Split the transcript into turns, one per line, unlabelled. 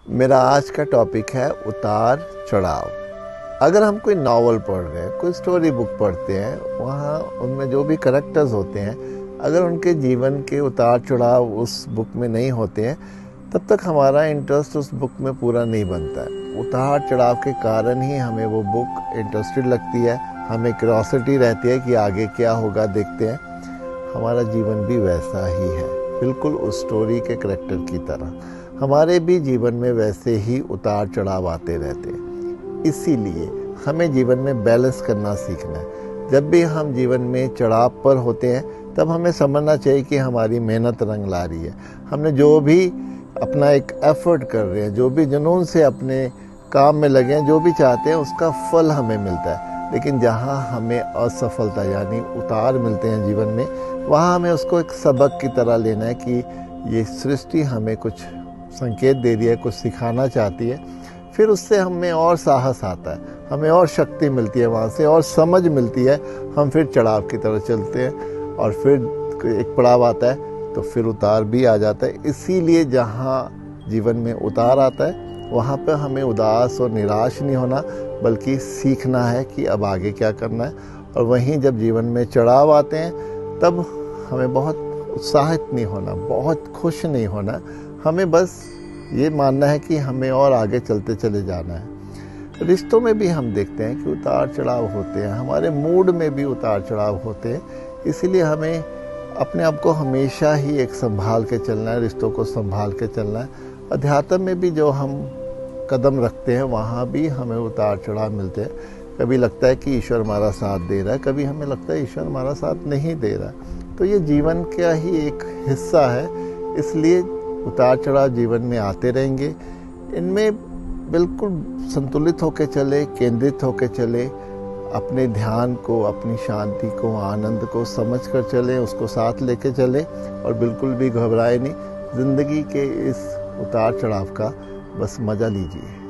मेरा आज का टॉपिक है उतार चढ़ाव। अगर हम कोई नावल पढ़ रहे हैं, कोई स्टोरी बुक पढ़ते हैं, वहाँ उनमें जो भी करैक्टर्स होते हैं, अगर उनके जीवन के उतार चढ़ाव उस बुक में नहीं होते हैं, तब तक हमारा इंटरेस्ट उस बुक में पूरा नहीं बनता है। उतार चढ़ाव के कारण ही हमें वो बुक इंटरेस्टेड लगती है, हमें क्यूरियोसिटी रहती है कि आगे क्या होगा, देखते हैं। हमारा जीवन भी वैसा ही है, बिल्कुल उस स्टोरी के करैक्टर की तरह हमारे भी जीवन में वैसे ही उतार चढ़ाव आते रहते हैं। इसीलिए हमें जीवन में बैलेंस करना सीखना है। जब भी हम जीवन में चढ़ाव पर होते हैं, तब हमें समझना चाहिए कि हमारी मेहनत रंग ला रही है। हमने जो भी अपना एक एफर्ट कर रहे हैं, जो भी जुनून से अपने काम में लगे हैं, जो भी चाहते हैं, उसका फल हमें मिलता है। लेकिन जहाँ हमें असफलता यानी उतार मिलते हैं जीवन में, वहाँ हमें उसको एक सबक की तरह लेना है कि ये सृष्टि हमें कुछ संकेत दे रही है, कुछ सिखाना चाहती है। फिर उससे हमें और साहस आता है, हमें और शक्ति मिलती है, वहाँ से और समझ मिलती है। हम फिर चढ़ाव की तरह चलते हैं और फिर एक पड़ाव आता है तो फिर उतार भी आ जाता है। इसीलिए जहाँ जीवन में उतार आता है, वहाँ पर हमें उदास और निराश नहीं होना, बल्कि सीखना है कि अब आगे क्या करना है। और वहीं जब जीवन में चढ़ाव आते हैं, तब हमें बहुत उत्साहित नहीं होना, बहुत खुश नहीं होना। हमें बस ये मानना है कि हमें और आगे चलते चले जाना है। रिश्तों में भी हम देखते हैं कि उतार चढ़ाव होते हैं, हमारे मूड में भी उतार चढ़ाव होते हैं। इसीलिए हमें अपने आप को हमेशा ही एक संभाल के चलना है, रिश्तों को संभाल के चलना है। अध्यात्म में भी जो हम कदम रखते हैं, वहाँ भी हमें उतार चढ़ाव मिलते हैं। कभी लगता है कि ईश्वर हमारा साथ दे रहा है, कभी हमें लगता है ईश्वर हमारा साथ नहीं दे रहा है। तो ये जीवन का ही एक हिस्सा है, इसलिए उतार चढ़ाव जीवन में आते रहेंगे। इनमें बिल्कुल संतुलित होकर चले, केंद्रित होकर चले, अपने ध्यान को, अपनी शांति को, आनंद को समझ कर चले, उसको साथ लेके चले और बिल्कुल भी घबराए नहीं। ज़िंदगी के इस उतार चढ़ाव का बस मज़ा लीजिए।